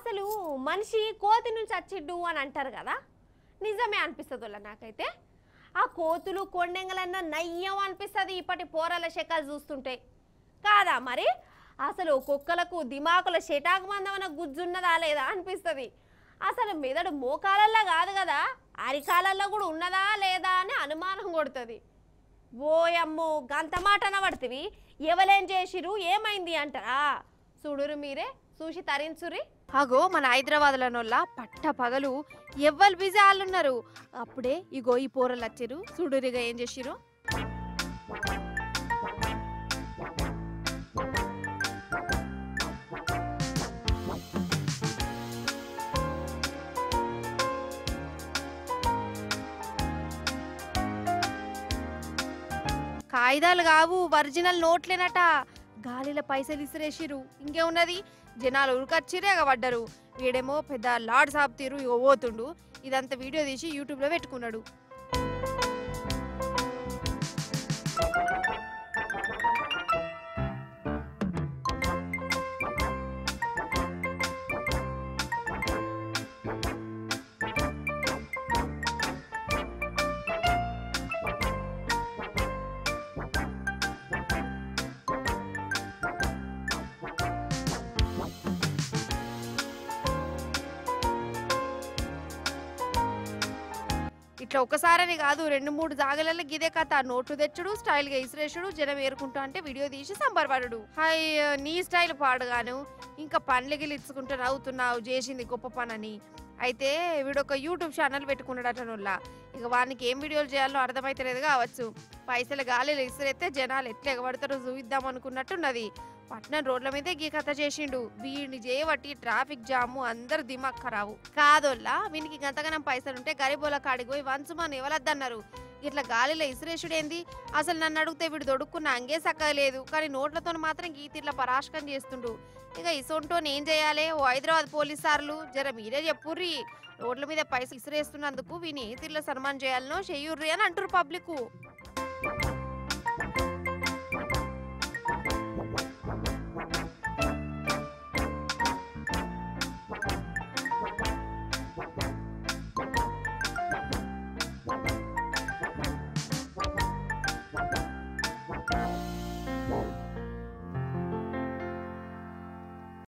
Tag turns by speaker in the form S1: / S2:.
S1: అసలు మనిషి కోతి నుంచి వచ్చిడ్డు అని అంటారు కదా, నిజమే అనిపిస్తుంది నాకైతే. ఆ కోతులు కొండెంగలన్నా నయ్యం అనిపిస్తుంది ఇప్పటి పోరాల శకాలు చూస్తుంటే కాదా మరి. అసలు కుక్కలకు దిమాకుల షెటాకు మందమన్న గుజ్జున్నదా లేదా అనిపిస్తుంది. అసలు మెదడు మోకాలల్లో కాదు కదా, అరికాలల్లో కూడా ఉన్నదా లేదా అని అనుమానం కొడుతుంది. ఓయమ్మో గంత మాట అనబడుతుంది. ఎవరేం చేసిరు ఏమైంది అంటారా? చూడురు మీరే, చూసి తరించురి. అగో మన హైదరాబాద్లోనోళ్ళ పట్ట పగలు ఎవ్వరు బిజీ వాళ్ళున్నారు. అప్పుడే ఇగో ఈ పోరలు వచ్చారు. చూడురిగా ఏం చేసిరు. కాయిదాలు కావు, ఒరిజినల్ నోట్లేనట. గాలిలో పైసలు ఇసిరేసిరు. ఇంకేమున్నది, జనాలు ఉరికొచ్చిరే పడ్డరు. వీడేమో పెద్ద లాడ్ సాబ్ తీరు ఇగో పోతుండు. ఇదంతా వీడియో తీసి యూట్యూబ్లో పెట్టుకున్నాడు. ఇట్లా ఒకసారని కాదు, 2-3 జాగలలో గిదే కథ. నోట్లు తెచ్చుడు, స్టైల్ గా ఇసిరేసుడు, జనం ఏరుకుంటా అంటే వీడియో తీసి సంబరపడు. హాయ్ నీ స్టైల్ పాడుగాను, ఇంకా పండ్లకి ఇచ్చుకుంటూ నవ్వుతున్నావు, చేసింది గొప్ప పనని. అయితే వీడొక యూట్యూబ్ ఛానల్ పెట్టుకున్నాడటనోళ్ళ. ఇక వానికి ఏం వీడియోలు చేయాలో అర్థమైతలేదు కావచ్చు. పైసలు గాలిలో ఇసిరేస్తే జనాలు ఎట్లా ఎగబడతారో చూపిద్దాం అనుకున్నట్టున్నది. పట్నం రోడ్ల మీదే గీ కథ చేసిండు. వీడిని చేయబట్టి ట్రాఫిక్ జాము, అందరు దిమాగ్ ఖరాబు. కాదోల్లా వీనికి గంతగనం పైసలుంటే గరీబోల కాడికి పోయి వంచమని ఎవరద్దన్నారు. ఇట్లా గాలిలో ఇసిరేసుడేంది? అసలు నన్ను అడిగితే వీడు దొడుక్కున్న అంగే సక్కలేదు, కానీ నోట్లతో మాత్రం గీతిట్లా పరాశకం చేస్తుండు. ఇక ఇసొంటోని ఏం చేయాలి? ఓ హైదరాబాద్ పోలీస్ సార్లు జర మీరే చెప్పుర్రి. రోడ్ల మీద పైసలు ఇసిరేస్తున్నందుకు వీని ఏ తీర్ల సన్మానం చేయాలనో చెయ్యుర్రి అని అంటారు పబ్లిక్.